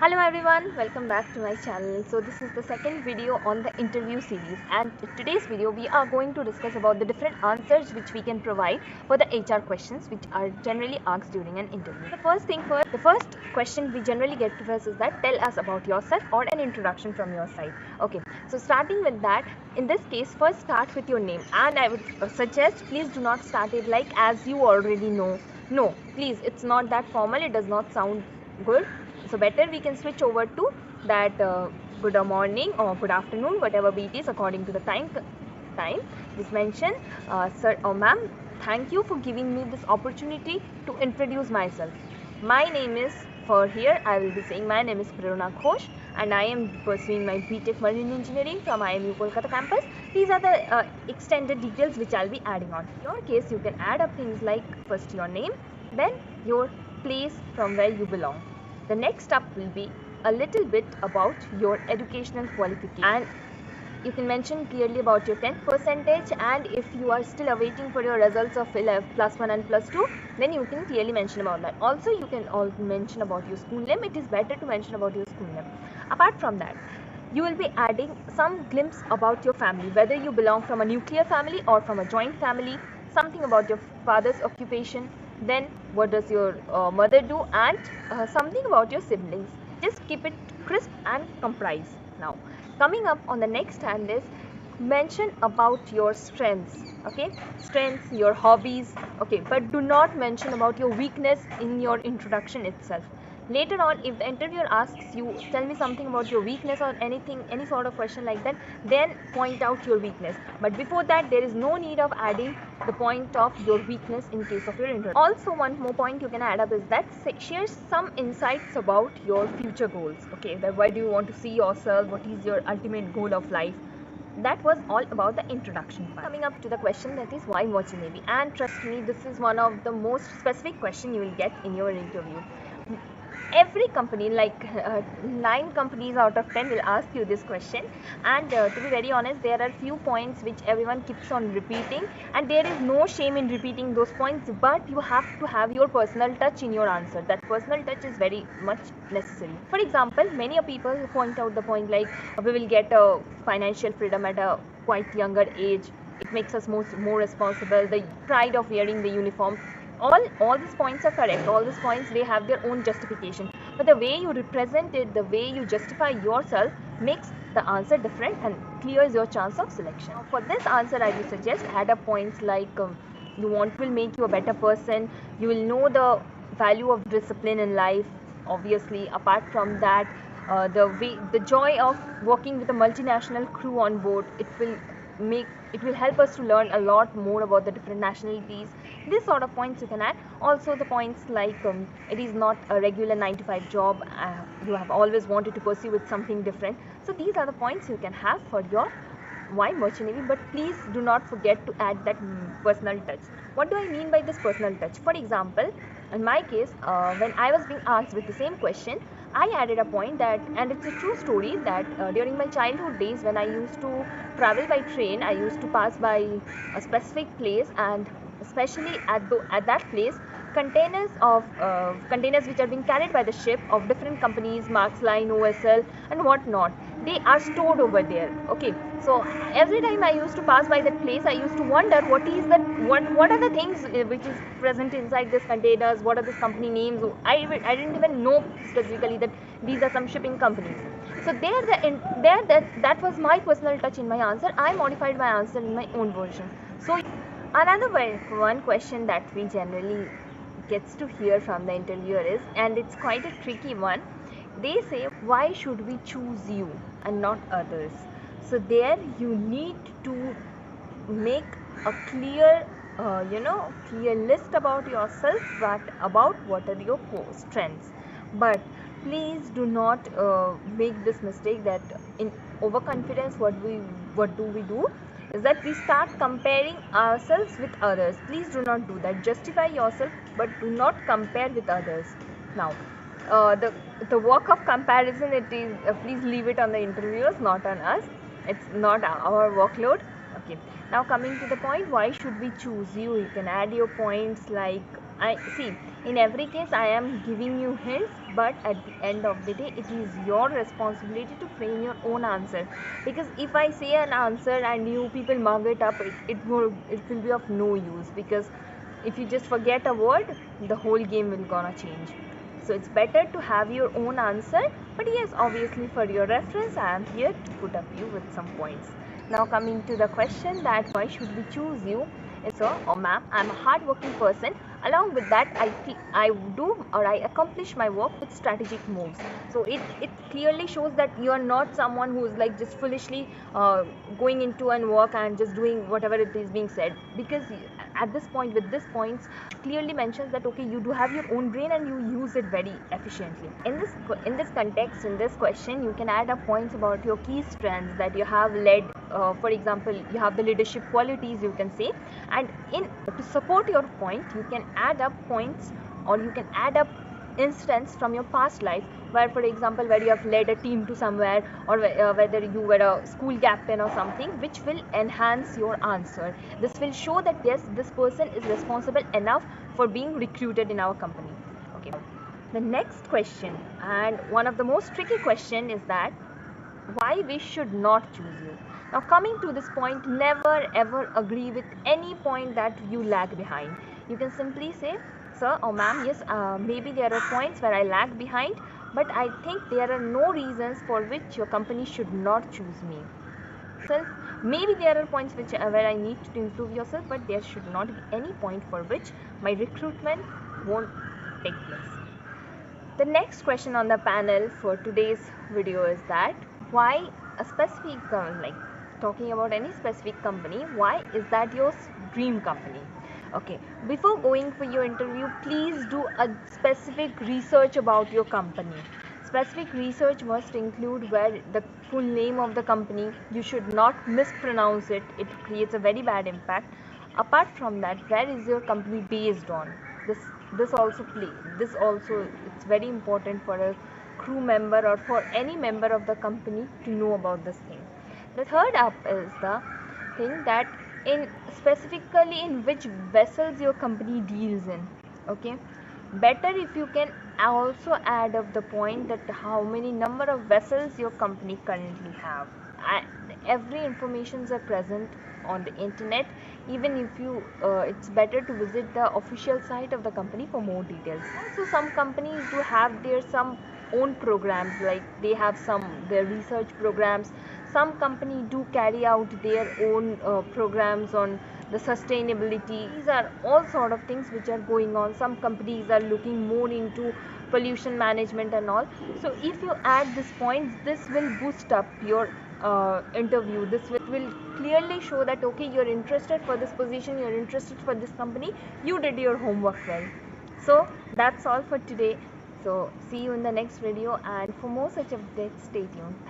Hello everyone, welcome back to my channel. So this is the second video on the interview series, and in today's video we are going to discuss about the different answers which we can provide for the HR questions which are generally asked during an interview. The first thing first, the first question we generally get to first is that tell us about yourself or an introduction from your side. Okay, so starting with that, in this case first start with your name, and I would suggest please do not start it like as you already know. No, please, it's not that formal, it does not sound good. So better we can switch over to that good morning or good afternoon, whatever be it is according to the time. Just mention, sir or ma'am, thank you for giving me this opportunity to introduce myself. My name is, for here I will be saying my name is Prerona Ghosh and I am pursuing my BTech Marine Engineering from IMU Kolkata campus. These are the extended details which I'll be adding on. In your case, you can add up things like first your name, then your place from where you belong. The next up will be a little bit about your educational qualification, and you can mention clearly about your 10th percentage, and if you are still awaiting for your results of plus 1 and plus 2, then you can clearly mention about that. Also you can also mention about your school name. It is better to mention about your school name. Apart from that, you will be adding some glimpse about your family, whether you belong from a nuclear family or from a joint family, something about your father's occupation, then what does your mother do, and something about your siblings. Just keep it crisp and comprise. Now coming up on the next hand is mention about your strengths. Okay, strengths, your hobbies. Okay, but do not mention about your weakness in your introduction itself. Later on, if the interviewer asks you, tell me something about your weakness or anything, any sort of question like that, then point out your weakness. But before that, there is no need of adding the point of your weakness in case of your interview. Also, one more point you can add up is that share some insights about your future goals. Okay, that why do you want to see yourself, what is your ultimate goal of life. That was all about the introduction part. Coming up to the question, that is why merchant navy, and trust me, this is one of the most specific question you will get in your interview. Every company, like 9 companies out of 10 will ask you this question, and to be very honest, there are few points which everyone keeps on repeating, and there is no shame in repeating those points, but you have to have your personal touch in your answer. That personal touch is very much necessary. For example, many people point out the point like we will get a financial freedom at a quite younger age, it makes us more responsible, the pride of wearing the uniform. All these points are correct. All these points, they have their own justification, but the way you represent it, the way you justify yourself, makes the answer different and clears your chance of selection. Now, for this answer, I would suggest add up points like you want will make you a better person, you will know the value of discipline in life. Obviously, apart from that, the joy of working with a multinational crew on board, it will help us to learn a lot more about the different nationalities. This sort of points you can add. Also the points like it is not a regular 9 to 5 job, you have always wanted to pursue with something different. So these are the points you can have for your why merchant navy, but please do not forget to add that personal touch. What do I mean by this personal touch? For example, in my case, when I was being asked with the same question, I added a point that, and it's a true story, that during my childhood days when I used to travel by train, I used to pass by a specific place, and especially at that place, containers which are being carried by the ship of different companies, Marks Line, OSL, and whatnot, they are stored over there. Okay, so every time I used to pass by that place, I used to wonder what are the things which is present inside these containers, what are these company names. I didn't even know specifically that these are some shipping companies. So that was my personal touch in my answer. I modified my answer in my own version. So another one question that we generally gets to hear from the interviewer is, and it's quite a tricky one, they say, why should we choose you and not others? So there you need to make a clear clear list about yourself, but about what are your strengths. But please do not make this mistake that in overconfidence, what do we do is that we start comparing ourselves with others. Please do not do that. Justify yourself, but do not compare with others. Now the work of comparison, it is please leave it on the interviewers, not on us. It's not our workload. Okay, now coming to the point, why should we choose you? You can add your points like, I see, In every case, I am giving you hints, but at the end of the day, it is your responsibility to frame your own answer. Because if I say an answer and you people mug it up, it will be of no use. Because if you just forget a word, the whole game will gonna change. So it's better to have your own answer. But yes, obviously for your reference, I am here to put up you with some points. Now coming to the question that why should we choose you? Sir or ma'am, I'm a hardworking person. Along with that, I do or I accomplish my work with strategic moves. So it clearly shows that you are not someone who is like just foolishly going into an work and just doing whatever it is being said. Because at this point, with this points, clearly mentions that okay, you do have your own brain and you use it very efficiently. In this context, in this question, you can add up points about your key strengths that you have led. For example, you have the leadership qualities, you can say, and in to support your point, you can add up points, or you can add up instance from your past life, where for example where you have led a team to somewhere, or whether you were a school captain or something, which will enhance your answer. This will show that yes, this person is responsible enough for being recruited in our company. Okay, the next question, and one of the most tricky question, is that why we should not choose you. Now, coming to this point, never ever agree with any point that you lag behind. You can simply say, sir or ma'am, yes, maybe there are points where I lag behind, but I think there are no reasons for which your company should not choose me. Self, maybe there are points which where I need to improve yourself, but there should not be any point for which my recruitment won't take place. The next question on the panel for today's video is that why a specific like talking about any specific company, why is that your dream company? Okay, before going for your interview, please do a specific research about your company. Specific research must include where the full name of the company, you should not mispronounce it, it creates a very bad impact. Apart from that, where is your company based on? This also it's very important for a crew member or for any member of the company to know about this thing. The third up is the thing that in specifically in which vessels your company deals in. Okay, better if you can also add up the point that how many number of vessels your company currently have. I, every informations are present on the internet. Even if you it's better to visit the official site of the company for more details. Also, some companies do have their some own programs, like they have some their research programs. Some company do carry out their own programs on the sustainability. These are all sort of things which are going on. Some companies are looking more into pollution management and all. So if you add these points, this will boost up your interview. This will clearly show that okay, you're interested for this position, you're interested for this company, you did your homework well. So that's all for today. So see you in the next video, and for more such updates, stay tuned.